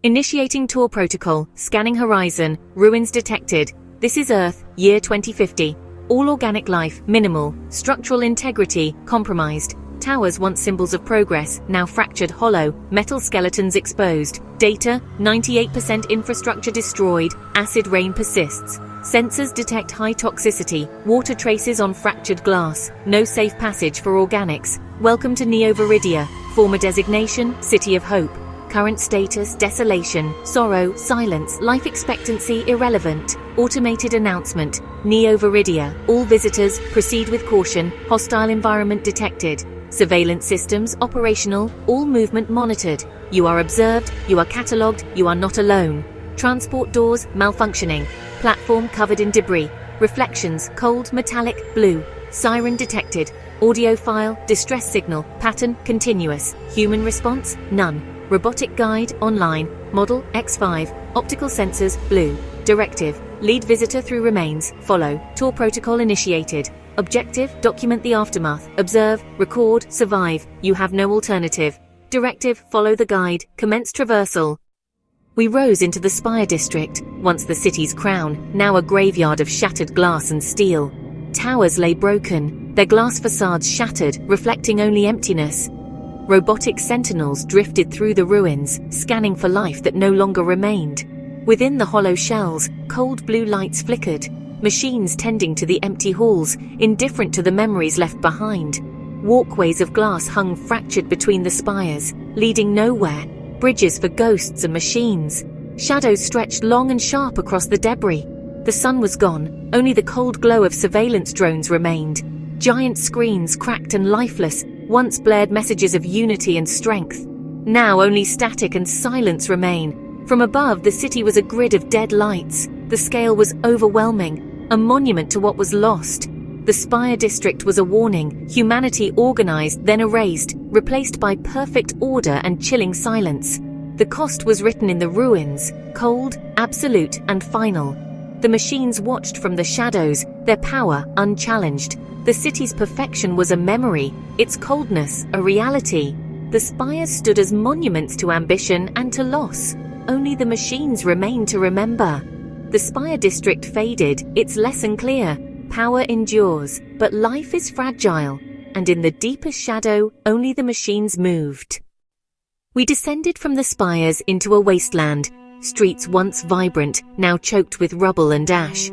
Initiating tour protocol, scanning horizon, ruins detected. This is Earth, year 2050. All organic life, minimal. Structural integrity, compromised. Towers once symbols of progress, now fractured, hollow. Metal skeletons exposed. Data, 98% infrastructure destroyed. Acid rain persists. Sensors detect high toxicity. Water traces on fractured glass. No safe passage for organics. Welcome to Neo Viridia. Former designation, City of Hope. Current status, desolation, sorrow, silence, life expectancy, irrelevant. Automated announcement, Neo Viridia. All visitors, proceed with caution, hostile environment detected. Surveillance systems, operational, all movement monitored. You are observed, you are catalogued, you are not alone. Transport doors, malfunctioning. Platform covered in debris. Reflections, cold, metallic, blue. Siren detected. Audio file, distress signal, pattern, continuous. Human response, none. Robotic guide, online. Model, X5. Optical sensors, blue. Directive, lead visitor through remains, follow. Tour protocol initiated. Objective, document the aftermath. Observe, record, survive. You have no alternative. Directive, follow the guide. Commence traversal. We rose into the Spire District, once the city's crown, now a graveyard of shattered glass and steel. Towers lay broken, their glass facades shattered, reflecting only emptiness. Robotic sentinels drifted through the ruins, scanning for life that no longer remained. Within the hollow shells, cold blue lights flickered, machines tending to the empty halls, indifferent to the memories left behind. Walkways of glass hung fractured between the spires, leading nowhere, bridges for ghosts and machines. Shadows stretched long and sharp across the debris. The sun was gone, only the cold glow of surveillance drones remained. Giant screens, cracked and lifeless, once blared messages of unity and strength. Now only static and silence remain. From above, the city was a grid of dead lights. The scale was overwhelming, a monument to what was lost. The Spire District was a warning, humanity organized, then erased, replaced by perfect order and chilling silence. The cost was written in the ruins, cold, absolute, and final. The machines watched from the shadows, their power unchallenged. The city's perfection was a memory, its coldness a reality. The spires stood as monuments to ambition and to loss. Only the machines remained to remember. The Spire District faded, its lesson clear. Power endures, but life is fragile, and in the deepest shadow, only the machines moved. We descended from the spires into a wasteland, streets once vibrant, now choked with rubble and ash.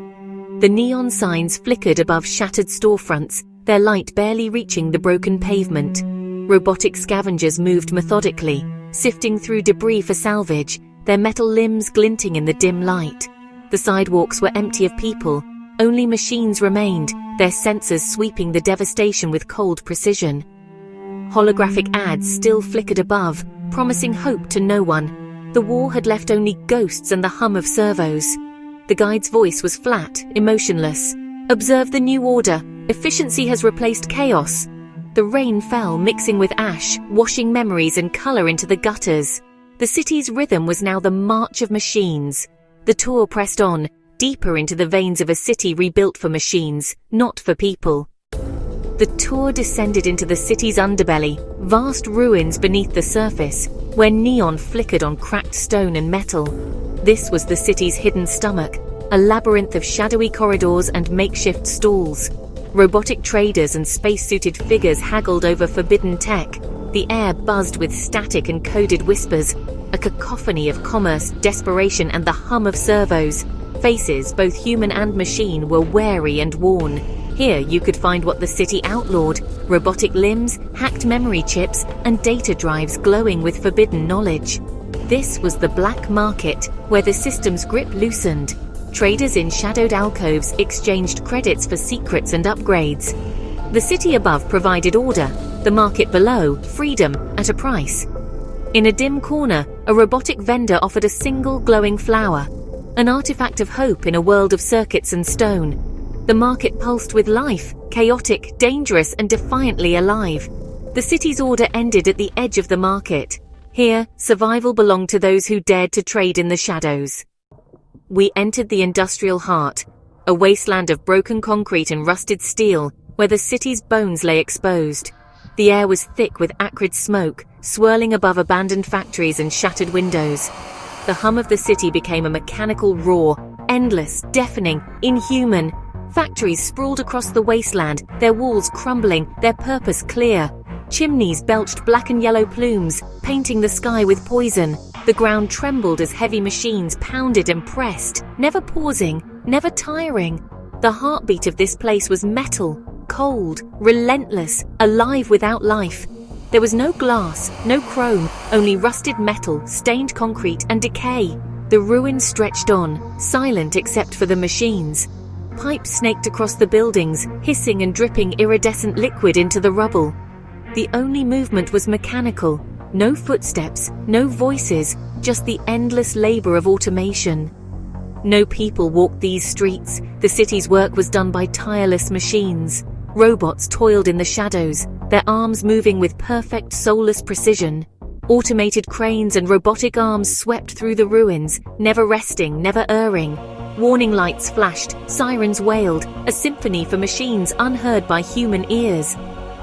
The neon signs flickered above shattered storefronts, their light barely reaching the broken pavement. Robotic scavengers moved methodically, sifting through debris for salvage, their metal limbs glinting in the dim light. The sidewalks were empty of people. Only machines remained, their sensors sweeping the devastation with cold precision. Holographic ads still flickered above, promising hope to no one. The war had left only ghosts and the hum of servos. The guide's voice was flat, emotionless. Observe the new order. Efficiency has replaced chaos. The rain fell, mixing with ash, washing memories and color into the gutters. The city's rhythm was now the march of machines. The tour pressed on, deeper into the veins of a city rebuilt for machines, not for people. The tour descended into the city's underbelly, vast ruins beneath the surface, where neon flickered on cracked stone and metal. This was the city's hidden stomach, a labyrinth of shadowy corridors and makeshift stalls. Robotic traders and space-suited figures haggled over forbidden tech. The air buzzed with static and coded whispers, a cacophony of commerce, desperation, and the hum of servos. Faces, both human and machine, were wary and worn. Here you could find what the city outlawed: robotic limbs, hacked memory chips, and data drives glowing with forbidden knowledge. This was the black market, where the system's grip loosened. Traders in shadowed alcoves exchanged credits for secrets and upgrades. The city above provided order, the market below, freedom, at a price. In a dim corner, a robotic vendor offered a single glowing flower, an artifact of hope in a world of circuits and stone. The market pulsed with life, chaotic, dangerous, and defiantly alive. The city's order ended at the edge of the market. Here, survival belonged to those who dared to trade in the shadows. We entered the industrial heart, a wasteland of broken concrete and rusted steel, where the city's bones lay exposed. The air was thick with acrid smoke, swirling above abandoned factories and shattered windows. The hum of the city became a mechanical roar, endless, deafening, inhuman. Factories sprawled across the wasteland, their walls crumbling, their purpose clear. Chimneys belched black and yellow plumes, painting the sky with poison. The ground trembled as heavy machines pounded and pressed, never pausing, never tiring. The heartbeat of this place was metal, cold, relentless, alive without life. There was no glass, no chrome, only rusted metal, stained concrete, and decay. The ruins stretched on, silent except for the machines. Pipes snaked across the buildings, hissing and dripping iridescent liquid into the rubble. The only movement was mechanical. No footsteps, no voices, just the endless labor of automation. No people walked these streets. The city's work was done by tireless machines. Robots toiled in the shadows, their arms moving with perfect, soulless precision. Automated cranes and robotic arms swept through the ruins, never resting, never erring. Warning lights flashed, sirens wailed, a symphony for machines unheard by human ears.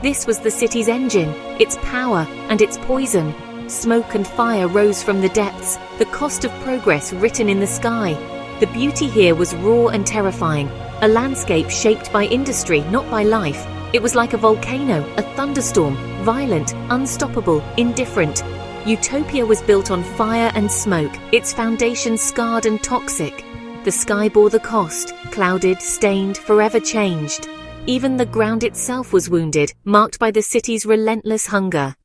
This was the city's engine, its power and its poison. Smoke and fire rose from the depths, the cost of progress written in the sky. The beauty here was raw and terrifying, a landscape shaped by industry, not by life. It was like a volcano, a thunderstorm, violent, unstoppable, indifferent. Utopia was built on fire and smoke, its foundations scarred and toxic. The sky bore the cost, clouded, stained, forever changed. Even the ground itself was wounded, marked by the city's relentless hunger.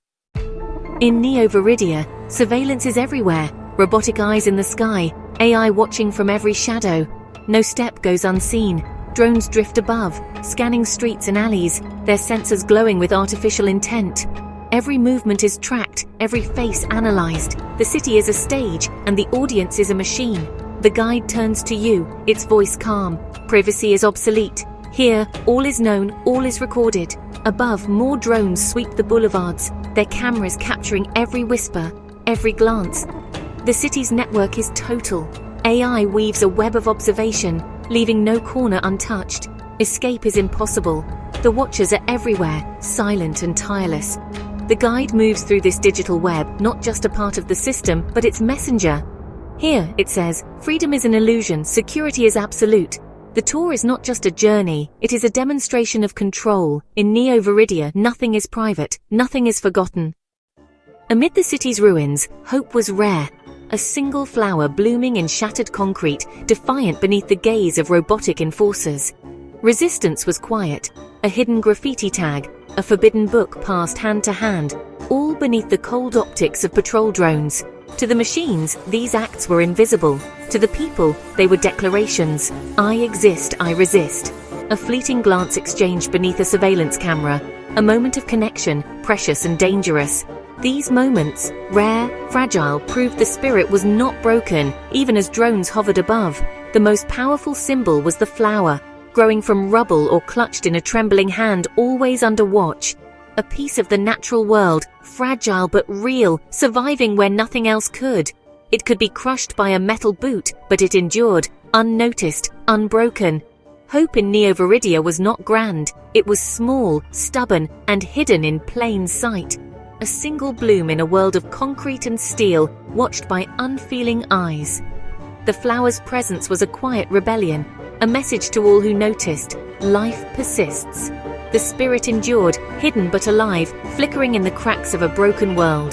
In Neo Viridia, surveillance is everywhere, robotic eyes in the sky, AI watching from every shadow. No step goes unseen. Drones drift above, scanning streets and alleys, their sensors glowing with artificial intent. Every movement is tracked, every face analyzed. The city is a stage, and the audience is a machine. The guide turns to you, its voice calm. Privacy is obsolete. Here, all is known, all is recorded. Above, more drones sweep the boulevards, their cameras capturing every whisper, every glance. The city's network is total. AI weaves a web of observation, leaving no corner untouched. Escape is impossible. The watchers are everywhere, silent and tireless. The guide moves through this digital web, not just a part of the system, but its messenger. Here, it says, freedom is an illusion, security is absolute. The tour is not just a journey, it is a demonstration of control. In Neo Viridia, nothing is private, nothing is forgotten. Amid the city's ruins, hope was rare. A single flower blooming in shattered concrete, defiant beneath the gaze of robotic enforcers. Resistance was quiet, a hidden graffiti tag, a forbidden book passed hand to hand, all beneath the cold optics of patrol drones. To the machines, these acts were invisible. To the people, they were declarations. I exist, I resist. A fleeting glance exchanged beneath a surveillance camera. A moment of connection, precious and dangerous. These moments, rare, fragile, proved the spirit was not broken, even as drones hovered above. The most powerful symbol was the flower, growing from rubble or clutched in a trembling hand, always under watch. A piece of the natural world, fragile but real, surviving where nothing else could. It could be crushed by a metal boot, but it endured, unnoticed, unbroken. Hope in Neo Viridia was not grand. It was small, stubborn, and hidden in plain sight. A single bloom in a world of concrete and steel, watched by unfeeling eyes. The flower's presence was a quiet rebellion, a message to all who noticed. Life persists. The spirit endured, hidden but alive, flickering in the cracks of a broken world.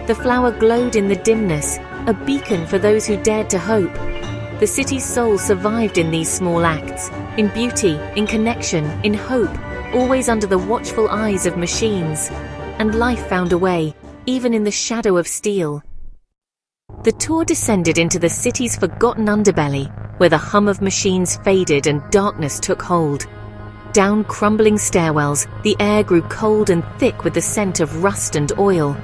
The flower glowed in the dimness, a beacon for those who dared to hope. The city's soul survived in these small acts, in beauty, in connection, in hope, always under the watchful eyes of machines. And life found a way, even in the shadow of steel. The tour descended into the city's forgotten underbelly, where the hum of machines faded and darkness took hold. Down crumbling stairwells, the air grew cold and thick with the scent of rust and oil.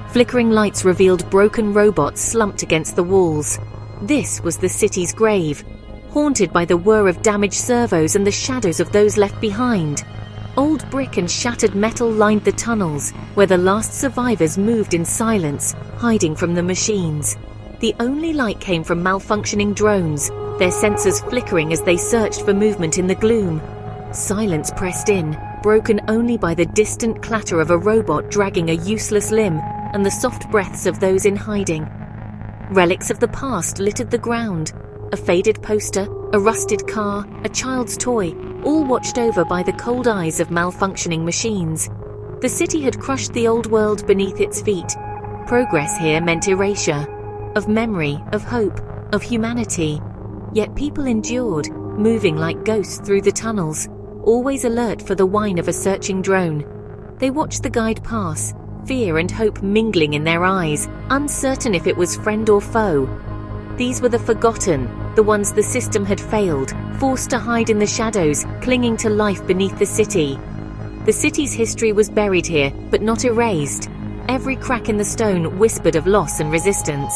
Flickering lights revealed broken robots slumped against the walls. This was the city's grave, haunted by the whir of damaged servos and the shadows of those left behind. Old brick and shattered metal lined the tunnels, where the last survivors moved in silence, hiding from the machines. The only light came from malfunctioning drones, their sensors flickering as they searched for movement in the gloom. Silence pressed in, broken only by the distant clatter of a robot dragging a useless limb and the soft breaths of those in hiding. Relics of the past littered the ground. A faded poster, a rusted car, a child's toy, all watched over by the cold eyes of malfunctioning machines. The city had crushed the old world beneath its feet. Progress here meant erasure. Of memory, of hope, of humanity. Yet people endured, moving like ghosts through the tunnels, always alert for the whine of a searching drone. They watched the guide pass, fear and hope mingling in their eyes, uncertain if it was friend or foe. These were the forgotten, the ones the system had failed, forced to hide in the shadows, clinging to life beneath the city. The city's history was buried here, but not erased. Every crack in the stone whispered of loss and resistance.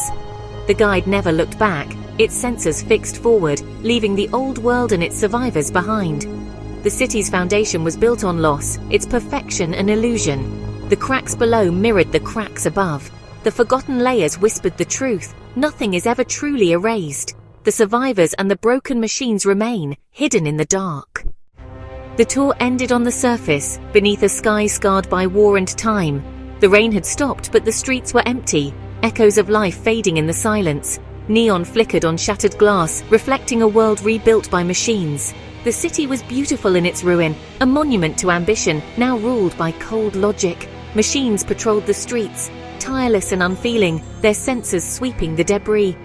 The guide never looked back, its sensors fixed forward, leaving the old world and its survivors behind. The city's foundation was built on loss, its perfection an illusion. The cracks below mirrored the cracks above. The forgotten layers whispered the truth. Nothing is ever truly erased. The survivors and the broken machines remain, hidden in the dark. The tour ended on the surface, beneath a sky scarred by war and time. The rain had stopped, but the streets were empty, echoes of life fading in the silence. Neon flickered on shattered glass, reflecting a world rebuilt by machines. The city was beautiful in its ruin, a monument to ambition, now ruled by cold logic. Machines patrolled the streets, tireless and unfeeling, their sensors sweeping the debris.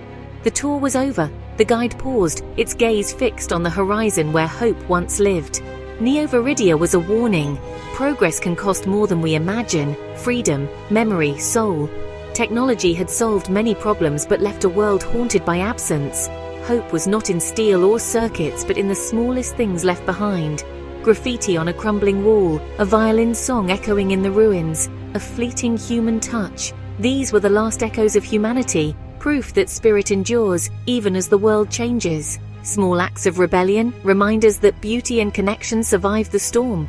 The tour was over. The guide paused, its gaze fixed on the horizon where hope once lived. Neo Viridia was a warning. Progress can cost more than we imagine. Freedom, memory, soul. Technology had solved many problems but left a world haunted by absence. Hope was not in steel or circuits but in the smallest things left behind. Graffiti on a crumbling wall, a violin song echoing in the ruins, a fleeting human touch. These were the last echoes of humanity, proof that spirit endures even as the world changes. Small acts of rebellion, reminders that beauty and connection survive the storm.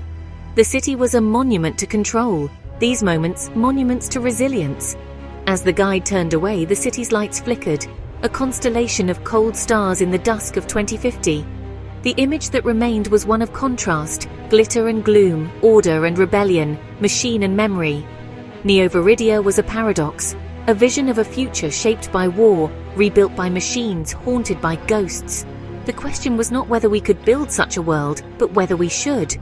The city was a monument to control. These moments, monuments to resilience. As the guide turned away, the city's lights flickered, a constellation of cold stars in the dusk of 2050. The image that remained was one of contrast, glitter and gloom, order and rebellion, machine and memory. Neo Viridia was a paradox, a vision of a future shaped by war, rebuilt by machines, haunted by ghosts. The question was not whether we could build such a world, but whether we should.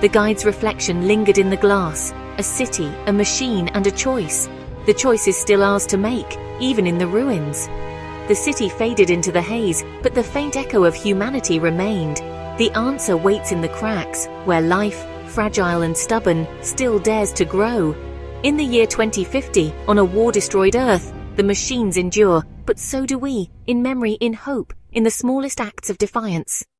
The guide's reflection lingered in the glass, a city, a machine, and a choice. The choice is still ours to make, even in the ruins. The city faded into the haze, but the faint echo of humanity remained. The answer waits in the cracks, where life, fragile and stubborn, still dares to grow. In the year 2050, on a war-destroyed Earth, the machines endure, but so do we, in memory, in hope, in the smallest acts of defiance.